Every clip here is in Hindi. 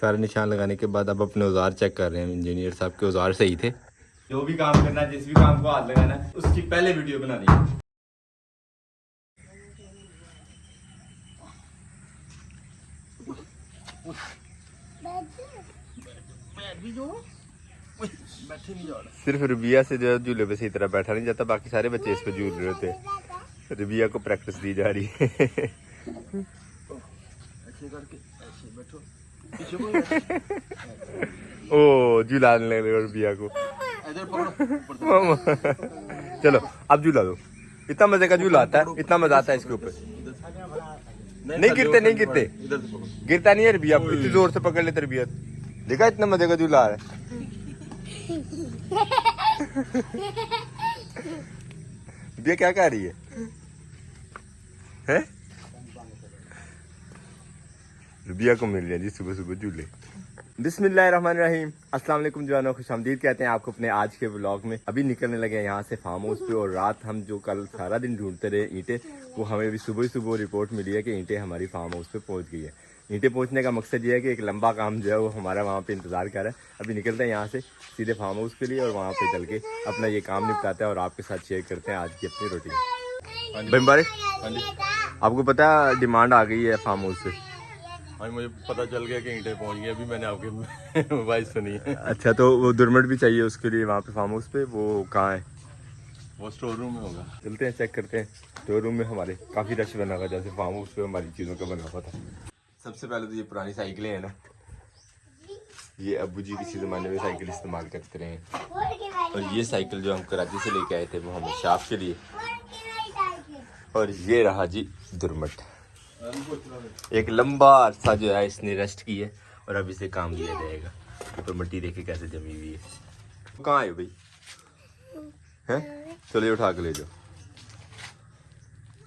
सारे निशान लगाने के बाद अब अपने औजार चेक कर रहे हैं। इंजीनियर साहब के औजार सही थे। जो भी काम करना है, जिस भी काम को हाथ लगाना है, उसकी पहले वीडियो बनानी है। सिर्फ रुबिया से जो झूले पे सही तरह बैठा नहीं जाता, बाकी सारे बच्चे इस पे झूल रहे होते हैं। रुबिया को प्रैक्टिस दी जा रही है। ओ झूलाने लग रहे रुबिया को। चलो अब झूला दो। इतना मजे का झूला आता है, इतना मजा आता है इसके ऊपर। नहीं गिरते, नहीं गिरते, गिरता नहीं है रुबिया। इतनी जोर से पकड़ लेते रुबिया। देखा इतना मजे का झूला आ रहा है। रुबिया क्या कह रही है? हैं? रुबिया को मिल रहे हैं जी सुबह सुबह झूले। बिस्मिल्लाहिर्रहमानिर्रहीम, अस्सलाम वालेकुम जवानों, खुशामदीद कहते हैं आपको अपने आज के व्लॉग में। अभी निकलने लगे हैं यहाँ से फार्म हाउस पे। और रात हम जो कल सारा दिन ढूंढते रहे ईंटें, वो हमें भी सुबह सुबह रिपोर्ट मिली है कि ईंटें हमारी फार्म हाउस पे पहुँच गई है। ईंटें पहुँचने का मकसद ये है कि एक लंबा काम जो है वो हमारा वहाँ पे इंतज़ार कर रहा है। अभी निकलते हैं यहाँ से सीधे फार्म हाउस के लिए और वहाँ पे चल के अपना ये काम निपटाते हैं और आपके साथ शेयर करते हैं आज की अपनी रूटीन। भाई मुबारक, आपको पता है डिमांड आ गई है फार्म हाउस से? हाँ, मुझे पता चल गया कि ईंटें पहुंच गई। अभी मैंने आपकी वॉइस सुनी है। अच्छा, तो वो दुरमट भी चाहिए उसके लिए वहाँ पे फार्म हाउस पे। वो कहाँ है? वो स्टोर रूम में होगा। चलते हैं चेक करते हैं। स्टोर रूम में हमारे काफ़ी रश बना हुआ, जैसे फार्म हाउस पे हमारी चीज़ों का बना हुआ था। सबसे पहले तो ये पुरानी साइकिलें हैं ना, ये अब्बू जी किसी ज़माने में साइकिल इस्तेमाल करते रहे हैं। और ये साइकिल जो हम कराची से लेके आए थे वो हमें शाफ के लिए। और ये रहा जी दुरमट। एक लंबा अरसा जो है इसने रेस्ट की है और अब इसे काम लिया जाएगा। ऊपर मिट्टी देखे कैसे जमी हुई है। कहाँ आए भाई? हैं? चलो ये उठा के ले जाओ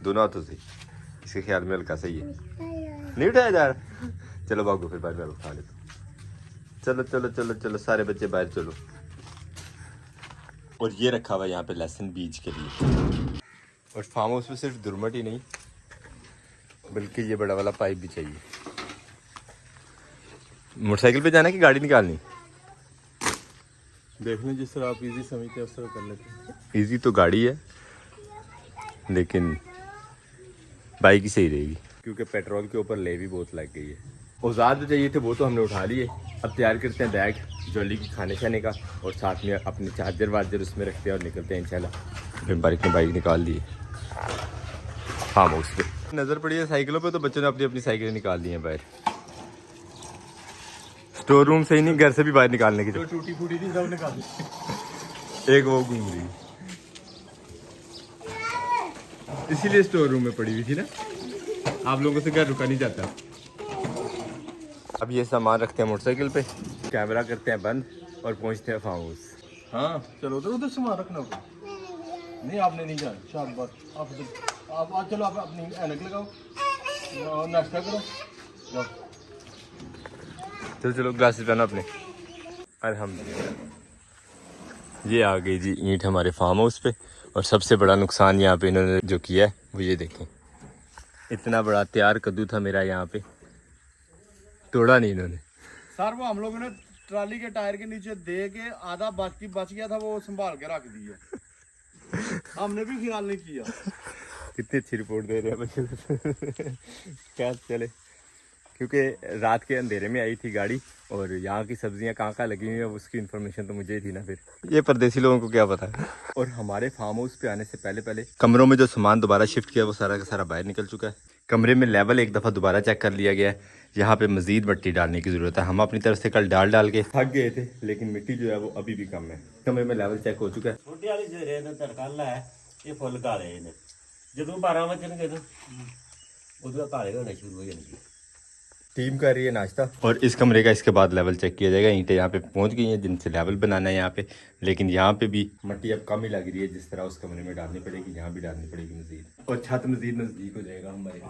दोनों हाथों से। इसके ख्याल में हल्का सही है, नहीं उठाया जा रहा। चलो भागो फिर बाहर उठा ले। चलो चलो चलो चलो सारे बच्चे बाहर चलो। और ये रखा हुआ यहाँ पे लहसुन बीज के लिए। और फार्म हाउस में सिर्फ दुरमट ही नहीं बल्कि ये बड़ा वाला पाइप भी चाहिए। मोटरसाइकिल पे जाना कि गाड़ी निकालनी? देख लें, जिस तरह आप इजी समझते हैं उस तरह कर लेते हैं। इजी तो गाड़ी है लेकिन बाइक ही सही रहेगी, क्योंकि पेट्रोल के ऊपर ले भी बहुत लग गई है। औजार जो चाहिए थे वो तो हमने उठा लिए। अब तैयार करते हैं बैग जोली की खाने खाने का और साथ में अपने चार्जर वार्जर उसमें रखते हैं और निकलते हैं इंशाल्लाह। फिर बाइक में बाइक निकाल दी फार्म हाउस पे। नज़र पड़ी है साइकिलों पे तो बच्चों ने अपनी अपनी साइकिलें निकाल दी हैं बाहर। स्टोर रूम से ही नहीं, घर से भी बाहर निकालने की जो टूटी फूटी थी सब निकाल दी। एक वो घूम रही, इसीलिए स्टोर रूम में पड़ी हुई थी ना। आप लोगों से घर रुका नहीं जाता। अब ये सामान रखते हैं मोटरसाइकिल पे, कैमरा करते हैं बंद और पहुंचते हैं फार्म हाउस। हाँ चलो, उधर उधर सामान रखना होगा। नहीं आपने नहीं जाना, शाबाश। आप चलो, आप अपनी ऐनक लगाओ, नाश्ता करो, जाओ। चलो चलो ग्लासेस पहनो अपने। अल्हम्दुलिल्लाह, ये आ गई जी ईंट हमारे फार्म हाउस पे। और सबसे बड़ा नुकसान यहाँ पे इन्होंने जो किया है वो ये देखें। इतना बड़ा तैयार कद्दू था मेरा यहाँ पे, तोड़ा नहीं इन्होंने। सर वो हम लोगों ने ट्राली के टायर के नीचे दे के आधा बच गया था, वो संभाल के रख दिया। हमने भी ख्याल नहीं किया। कितनी अच्छी रिपोर्ट दे रहे हैं बच्चे। क्या चले, क्योंकि रात के अंधेरे में आई थी गाड़ी और यहाँ की सब्जियाँ कहाँ कहाँ लगी हुई हैं उसकी इन्फॉर्मेशन तो मुझे ही थी ना। फिर ये परदेसी लोगों को क्या पता है। और हमारे फार्म हाउस पे आने से पहले पहले कमरों में जो सामान दोबारा शिफ्ट किया वो सारा का सारा बाहर निकल चुका है। कमरे में लेवल एक दफ़ा दोबारा चेक कर लिया गया है। यहाँ पे मजीद मिट्टी डालने की ज़रूरत है। हम अपनी तरफ से कल डाल के थक गए थे, लेकिन मिट्टी जो है वो अभी भी कम है। कमरे में लेवल चेक हो चुका है। छोटी वाली जेरे ने तरकाला है, ये फुल काले ने जो 12 बजणगे ना उधर काले होने शुरू हो जाएंगे। टीम कर रही है नाश्ता और इस कमरे का इसके बाद लेवल चेक किया जाएगा। ईंटें यहाँ पे पहुँच गई हैं जिनसे लेवल बनाना है यहाँ पे, लेकिन यहाँ पे भी मिट्टी अब कम ही लग रही है। जिस तरह उस कमरे में डालनी पड़ेगी यहाँ भी डालनी पड़ेगी मजीद, और छत मजीद नज़दीक हो जाएगा हमारे।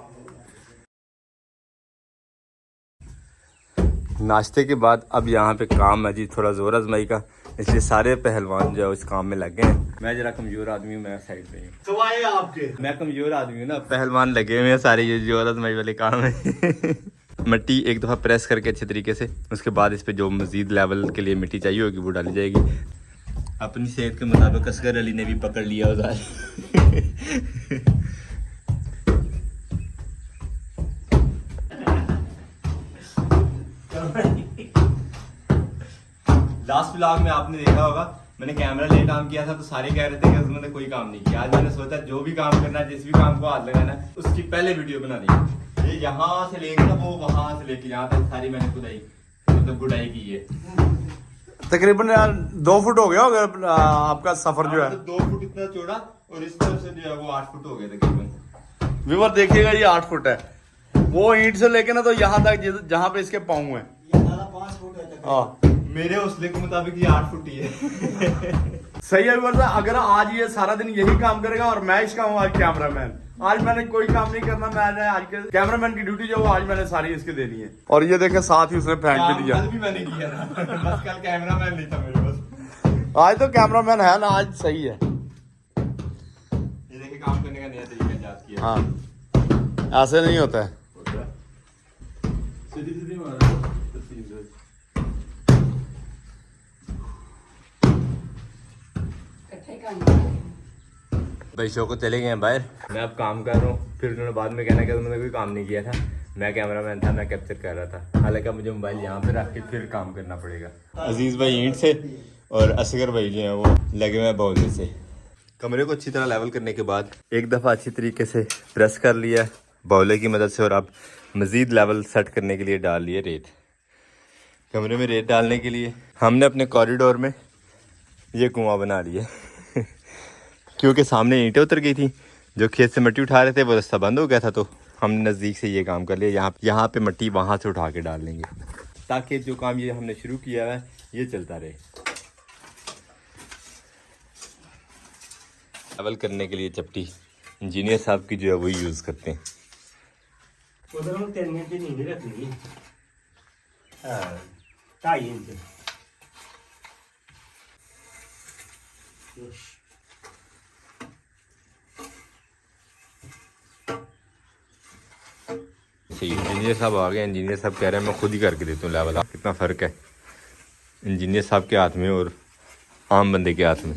नाश्ते के बाद अब यहाँ पे काम है जी थोड़ा जोर आजमाई का, इसलिए सारे पहलवान जो है इस काम में लग गए हैं। मैं जरा कमजोर आदमी हूँ, मैं साइड पे हूँ। तो आए आपके, मैं कमजोर आदमी हूँ ना, पहलवान लगे हुए हैं सारे, ये जोर आजमाई वाले काम है। मिट्टी एक दफ़ा प्रेस करके अच्छे तरीके से, उसके बाद इस पे जो मज़ीद लेवल के लिए मिट्टी चाहिए होगी वो डाली जाएगी। अपनी सेहत के मुताबिक असगर अली ने भी पकड़ लिया उधर। लास्ट व्लॉग में आपने देखा होगा मैंने कैमरा लेट ऑन किया था तो सारे कह रहे थे कि उसने कोई काम नहीं किया। आज मैंने सोचा जो भी काम करना है, जिस भी काम को हाथ लगाना है, उसकी पहले वीडियो बनानी है। ये यहाँ से लेकर वो वहां से लेके यहाँ तक सारी मैंने खुदाई मतलब गुड़ाई की है। तकरीबन 2 फुट हो गया होगा आपका सफर जो है। 2 फुट इतना चौड़ा और इस तरफ से जो है वो 8 फुट हो गया तकरीबन। व्यूअर देखिएगा ये 8 फुट है, वो ईंट से लेके ना तो यहाँ तक जहाँ पे इसके पाँव है। हाँ मेरे हौसले के मुताबिक ये 8 फुट ही है। सही है व्यूअर, अगर आज ये सारा दिन यही काम करेगा और मैं इसका हूँ आज कैमरामैन, आज मैंने कोई काम नहीं करना, मैंने आज के कैमरामैन की ड्यूटी जो वो आज मैंने सारी इसके देनी है। और ये देखे साथ ही उसने फेंक भी दिया। कल भी मैंने किया था, बस कल कैमरामैन नहीं था मेरे पास। आज तो कैमरामैन है ना, आज सही है। ये देखिए काम करने का नया तरीका इजाद किया। हाँ ऐसे नहीं होता है। सीधी सीधी मारा भाई शो को चले गए हैं बाहर। मैं अब काम कर रहा हूँ, फिर उन्होंने बाद में कहना कि तुमने कोई काम नहीं किया था, मैं कैमरामैन था, मैं कैप्चर कर रहा था। हालांकि मुझे मोबाइल यहाँ पे रख के फिर काम करना पड़ेगा। अजीज भाई ईंट से और असगर भाई जो है वो लगे हुए हैं बौलने से। कमरे को अच्छी तरह लेवल करने के बाद एक दफ़ा अच्छी तरीके से प्रेस कर लिया बौले की मदद से, और अब मज़ीद लेवल सेट करने के लिए डाल लिए रेत। कमरे में रेत डालने के लिए हमने अपने कॉरिडोर में ये कुआं बना लिया क्योंकि सामने ईंटें उतर गई थी, जो खेत से मिट्टी उठा रहे थे वो रास्ता बंद हो गया था, तो हमने नज़दीक से ये काम कर लिया। यहाँ पे मिट्टी वहाँ से उठा के डाल लेंगे ताकि जो काम ये हमने शुरू किया है ये चलता रहे। लेवल करने के लिए चपटी इंजीनियर साहब की जो है वही यूज़ करते हैं। उधर हम 3 इंच नहीं रखनी, 2.5 इंच। इंजीनियर साहब आ गए। इंजीनियर साहब कह रहे हैं मैं खुद ही करके देता हूँ लेवल। कितना फ़र्क है इंजीनियर साहब के हाथ में और आम बंदे के हाथ में।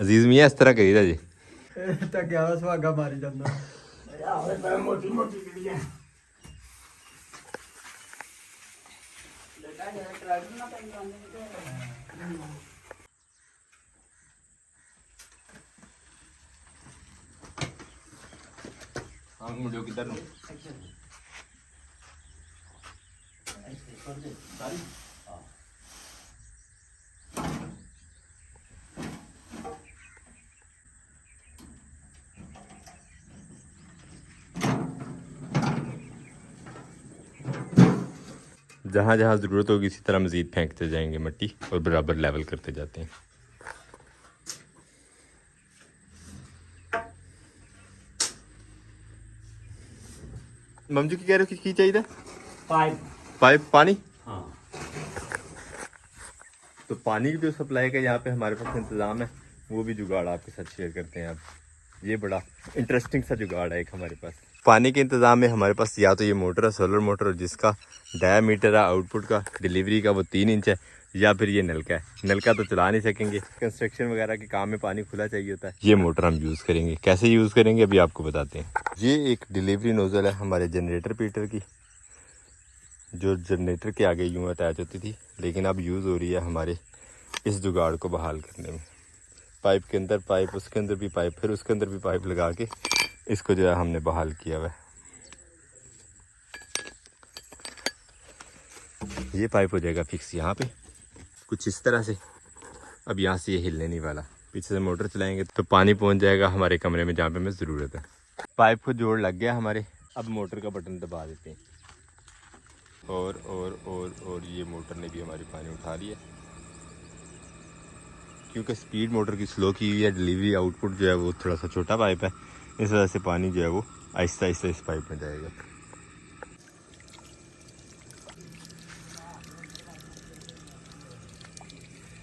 अजीज मियाँ इस तरह करी था जी सुहागा मारी जाना। हाँ मुझे किधर नो जहाँ जहाँ ज़रूरत होगी इसी तरह मज़ीद फेंकते जाएंगे मिट्टी और बराबर लेवल करते जाते हैं। मम जी कह रहे हो कि चाहिए पाइप पानी। हाँ तो पानी की जो सप्लाई का यहाँ पे हमारे पास इंतज़ाम है वो भी जुगाड़ आपके साथ शेयर करते हैं। आप ये बड़ा इंटरेस्टिंग सा जुगाड़ है एक हमारे पास। पानी के इंतज़ाम में हमारे पास या तो ये मोटर है, सोलर मोटर, और जिसका डायामीटर है आउटपुट का डिलीवरी का वो 3 इंच है, या फिर ये नलका है। नलका तो चला नहीं सकेंगे, कंस्ट्रक्शन वगैरह के काम में पानी खुला चाहिए होता है। ये मोटर हम यूज़ करेंगे। कैसे यूज़ करेंगे अभी आपको बताते हैं। ये एक डिलीवरी नोज़ल है हमारे जनरेटर पीटर की, जो जनरेटर के आगे यूँ अटैच होती थी, लेकिन अब यूज़ हो रही है हमारे इस जुगाड़ को बहाल करने में। पाइप के अंदर पाइप, उसके अंदर भी पाइप, फिर उसके अंदर भी पाइप लगा के इसको जो है हमने बहाल किया हुआ है। ये पाइप हो जाएगा फिक्स यहाँ पे कुछ इस तरह से। अब यहाँ से ये हिलने नहीं वाला, पीछे से मोटर चलाएंगे तो पानी पहुँच जाएगा हमारे कमरे में जहाँ पे हमें ज़रूरत है। पाइप को जोड़ लग गया हमारे। अब मोटर का बटन दबा देते हैं और ये मोटर ने भी हमारी पानी उठा लिया। क्योंकि स्पीड मोटर की स्लो की हुई है, डिलीवरी आउटपुट जो है वो थोड़ा सा छोटा पाइप है, इस वजह से पानी जो है वो आहिस्ता आहिस्ता इस पाइप में जाएगा।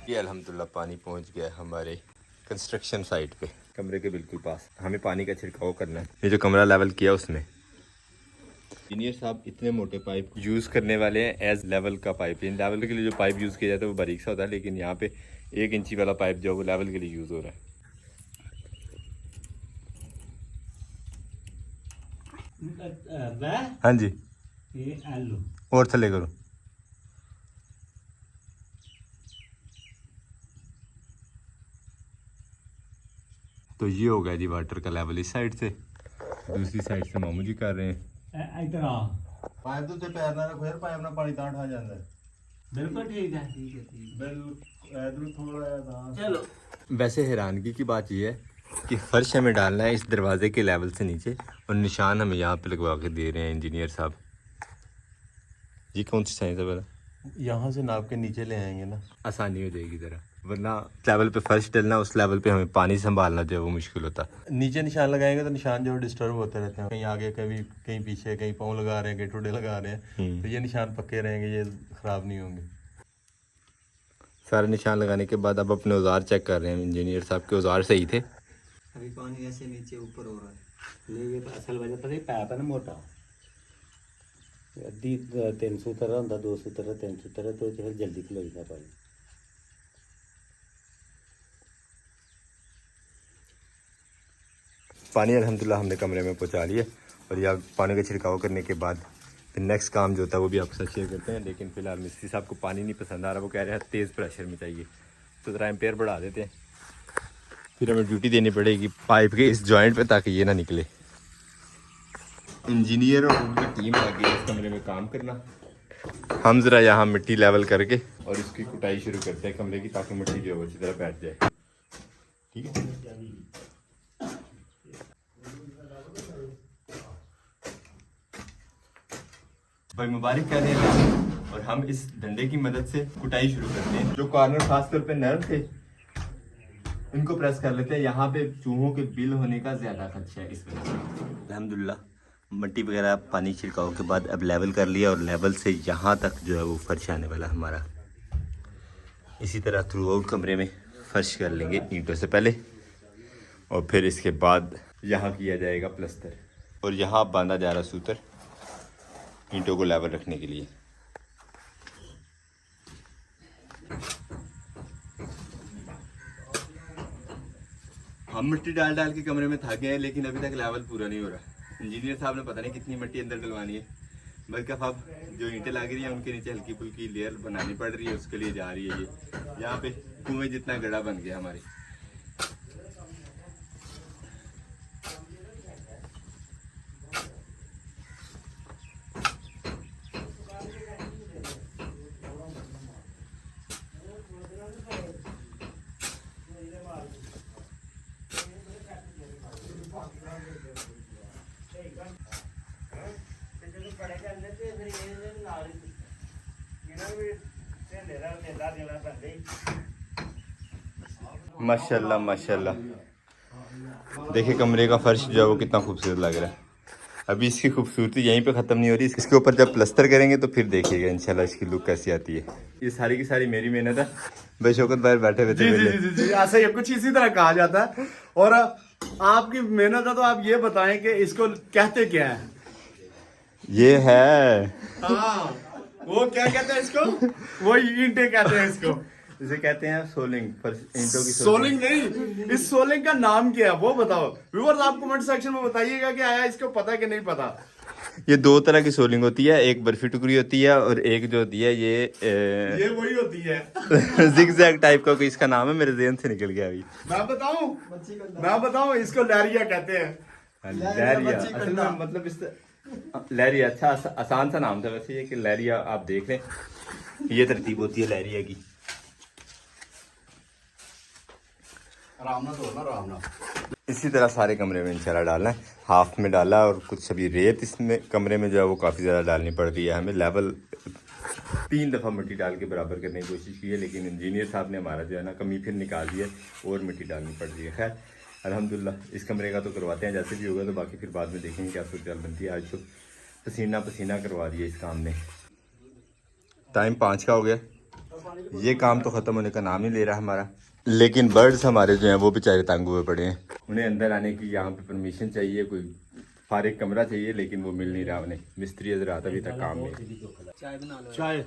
ये अल्हम्दुलिल्लाह पानी पहुंच गया हमारे कंस्ट्रक्शन साइट पे, कमरे के बिल्कुल पास। हमें पानी का छिड़काव करना है। ये जो कमरा लेवल किया उसमें इंजीनियर साहब इतने मोटे पाइप यूज़ करने वाले हैं एज लेवल का पाइप। इन लेवल के लिए जो पाइप यूज़ किया जाता है वो बारीक सा होता है, लेकिन यहाँ पे 1 इंची वाला पाइप जो है वो लेवल के लिए यूज़ हो रहा है। हाँ जी, और थले करो। तो ये हो गया जी वाटर का लेवल इस साइड से, दूसरी साइड से मामू जी कर रहे हैं। पाइप तो ते पैर ना रखो यार, पाइप ना पानी तां ठा जांदा है। बिल्कुल ठीक है। बिल्कुल इधर थोड़ा सा चलो वैसे हैरानगी की बात यह है कि फर्श हमें डालना है इस दरवाजे के लेवल से नीचे, और निशान हमें यहाँ पे लगवा के दे रहे हैं इंजीनियर साहब। ये कौन सी साइज है? यहाँ से नाप के नीचे ले आएंगे ना, आसानी हो जाएगी ज़रा, वरना लेवल पे फर्श डलना, उस लेवल पे हमें पानी संभालना जो है वो मुश्किल होता। नीचे निशान लगाएंगे तो निशान जो डिस्टर्ब होते रहते हैं, कहीं आगे कभी कहीं पीछे, कहीं पाँव लगा रहे हैं, कहीं टुडे लगा रहे हैं, तो ये निशान पक्के रहेंगे, ये खराब नहीं होंगे। सारे निशान लगाने के बाद अब अपने औजार चेक कर रहे हैं। इंजीनियर साहब के औजार सही थे। अभी पानी ऐसे नीचे ऊपर हो रहा है। नहीं ये असल वजह पता पैप है ना मोटा, अद्धी 300 तरह होंगे, 200 तरह 300 तरह, तो फिर जल्दी खलो जाता पानी। पानी अल्हम्दुलिल्लाह हमने कमरे में पहुंचा लिया, और या पानी का छिड़काव करने के बाद फिर नेक्स्ट काम जो होता है वो भी आपके साथ शेयर करते हैं। लेकिन फ़िलहाल मिस्त्री साहब को पानी नहीं पसंद आ रहा, वो कह रहे हैं तेज़ प्रेशर में चाहिए, तो ज़रा एम्पेयर बढ़ा देते हैं। फिर हमें ड्यूटी देनी पड़ेगी पाइप के इस जॉइंट पे ताकि ये ना निकले। इंजीनियर और उनकी टीम लगी है इस कमरे में काम करना। हम ज़रा यहाँ मिट्टी लेवल करके और इसकी कुटाई शुरू करते हैं कमरे की, ताकि मिट्टी जो है वो अच्छी तरह बैठ जाए। ठीक है, भाई मुबारक कह रहे हैं, और हम इस डंडे की मदद से कुटाई शुरू करते हैं। जो कॉर्नर खासतौर पे नर्म थे इनको प्रेस कर लेते हैं। यहाँ पे चूहों के बिल होने का ज़्यादा खदशा है इस वजह से। अल्हम्दुलिल्लाह मट्टी वगैरह पानी छिड़काव के बाद अब लेवल कर लिया, और लेवल से यहाँ तक जो है वो फर्श आने वाला हमारा। इसी तरह थ्रू आउट कमरे में फर्श कर लेंगे ईंटों से पहले, और फिर इसके बाद यहाँ किया जाएगा प्लस्तर, और यहाँ बांधा जा रहा सूतर ईंटों को लेवल रखने के लिए। हम मिट्टी डाल डाल के कमरे में थक गए हैं, लेकिन अभी तक लेवल पूरा नहीं हो रहा। इंजीनियर साहब ने पता नहीं कितनी मिट्टी अंदर डलवानी है, बल्कि अब जो ईंटें लग रही हैं उनके नीचे हल्की फुल्की लेयर बनानी पड़ रही है, उसके लिए जा रही है। ये यहाँ पे कुएं जितना गड्ढा बन गया हमारे। माशाल्लाह माशाल्लाह, देखिए कमरे का फर्श जो है वो कितना खूबसूरत लग रहा है। अभी इसकी खूबसूरती यहीं पे ख़त्म नहीं हो रही, इसके ऊपर जब प्लस्तर करेंगे तो फिर देखिएगा इंशाल्लाह इसकी लुक कैसी आती है। ये सारी की सारी मेरी मेहनत है। भाई शौकत भाई बैठे हुए थे पहले। जी ऐसा ही कुछ इसी तरह कहा जाता है। और आपकी मेहनत है, तो आप ये बताएं कि इसको कहते क्या है? ये है, हाँ, वो क्या कहते हैं इसको? वो ईंटें कहते हैं इसको। इसे कहते हैं सोलिंग, ईंटों की सोलिंग नहीं, इस सोलिंग का नाम क्या है वो बताओ व्यूअर्स। आप कमेंट सेक्शन में बताइएगा कि आया इसको पता कि नहीं पता। ये 2 तरह की सोलिंग होती है, एक बर्फी टुकड़ी होती है, और एक जो होती है ये वही होती है जिगजैग टाइप का कोई इसका नाम है, मेरे ज़हन से निकल गया अभी। मैं बताऊं इसको लहरिया कहते हैं। लहरिया असल में मतलब इस लहरिया, अच्छा आसान सा नाम था वैसे ये कि लहरिया। आप देख लें ये तरतीब होती है लहरिया की। इसी तरह सारे कमरे में इंशाल्लाह डालना है। हाफ में डाला, और कुछ अभी रेत इसमें कमरे में जो है वो काफ़ी ज़्यादा डालनी पड़ रही है हमें। लेवल 3 दफ़ा मिट्टी डाल के बराबर करने की कोशिश की है, लेकिन इंजीनियर साहब ने हमारा जो है ना कमी फिर निकाल दी है, और मिट्टी डालनी पड़ रही है। खैर अल्हम्दुलिल्लाह इस कमरे का तो करवाते हैं, जैसे भी होगा तो बाकी फिर बाद में देखेंगे क्या सूरत बनती है। आज तो पसीना पसीना करवा दिया इस काम ने। टाइम 5 का हो गया, ये काम तो ख़त्म होने का नाम ही ले रहा है हमारा। लेकिन बर्ड्स हमारे जो हैं वो बेचारे तंग हुए पड़े हैं। उन्हें अंदर आने की यहाँ पे परमिशन चाहिए, कोई फारिग कमरा चाहिए लेकिन वो मिल नहीं रहा उन्हें। मिस्त्री हजरात अभी तक काम में। चाय बना लो।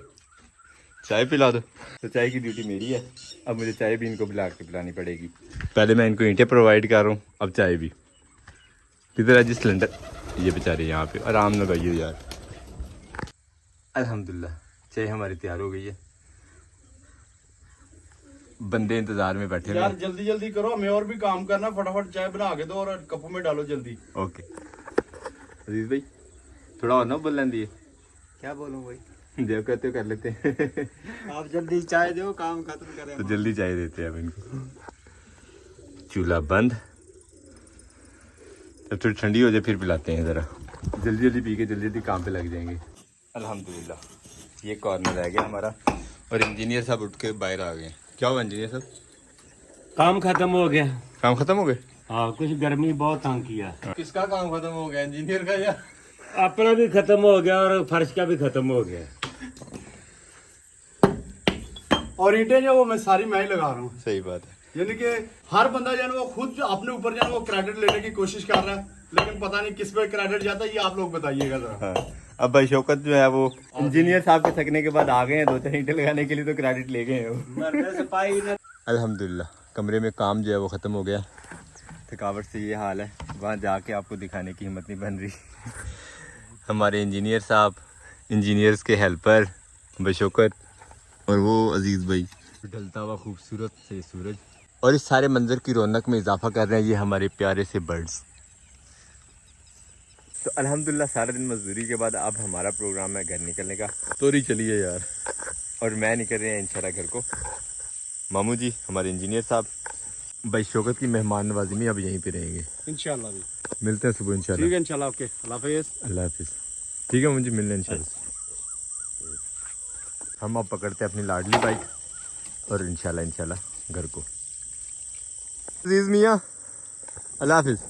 चाय पिला दो। तो चाय की ड्यूटी मेरी है, अब मुझे चाय भी इनको बुला के पिलानी पड़ेगी। पहले मैं इनको ईंटें प्रोवाइड कर रहा हूँ, अब चाय भी। किधर है जी सिलेंडर? ये बेचारे यहाँ पे आराम में भाइयों यार। अल्हम्दुलिल्लाह चाय हमारी तैयार हो गई है। बंदे इंतजार में बैठे यार हैं। जल्दी जल्दी करो, हमें और भी काम करना। फटाफट चाय बना के दो और कपों में डालो जल्दी। ओके अजीज भाई थोड़ा और ना बोल लेंदी है। क्या बोलूं भाई? देव कहते हो कर लेते हैं। आप जल्दी चाय दो, काम खत्म करें। तो जल्दी चाय देते हैं अब इनको। चूल्हा बंद, जब थोड़ी ठंडी हो जाए फिर पिलाते हैं ज़रा। जल्दी जल्दी पी के जल्दी जल्दी काम पे लग जाएंगे। अल्हम्दुलिल्लाह ये कॉर्नर रह गया हमारा और इंजीनियर साहब उठ के बाहर आ गए। क्या हुआ इंजीनियर साहब? काम खत्म हो गया। काम खत्म हो गए? हाँ कुछ गर्मी बहुत तंग किया। किसका काम खत्म हो गया, इंजीनियर का या? अपना भी खत्म हो गया और फर्श का भी खत्म हो गया। और ईंटें जो वो मैं सारी मैं ही लगा रहा हूँ। सही बात है। यानी कि हर बंदा जो है वो खुद अपने ऊपर जो है वो क्रेडिट लेने की कोशिश कर रहा है, लेकिन पता नहीं किस पे क्रेडिट जाता है, ये आप लोग बताइएगा जरा। हाँ अब भाई शौकत जो है वो इंजीनियर साहब के थकने के बाद आ गए हैं, 2-4 ईंटें लगाने के लिए तो क्रेडिट ले गए हैं वो। अल्हम्दुलिल्लाह कमरे में काम जो है वो ख़त्म हो गया। थकावट से ये हाल है, वहाँ जाके आपको दिखाने की हिम्मत नहीं बन रही। हमारे इंजीनियर साहब, इंजीनियर्स के हेल्पर बशौकत और वो अजीज़ भाई, ढलता हुआ खूबसूरत से सूरज और इस सारे मंजर की रौनक में इजाफा कर रहे हैं ये हमारे प्यारे से बर्ड्स। तो अल्हम्दुलिल्लाह सारा दिन मजदूरी के बाद अब हमारा प्रोग्राम है घर निकलने का। तोरी चलिए यार। और मैं निकल रहे हैं इंशाल्लाह घर को। मामू जी हमारे इंजीनियर साहब भाई शौकत की मेहमान नवाजी में अब यहीं पे रहेंगे इंशाल्लाह भी मिलते हैं सुबह इंशाल्लाह। ठीक है इंशाल्लाह। ओके अल्लाह हाफिज़। अल्लाह हाफिज़। ठीक है मुझे मिलने इंशाल्लाह। हम अब पकड़ते हैं अपनी लाडली बाइक और इंशाल्लाह घर को। अजीज़ मियाँ अल्लाह हाफिज़।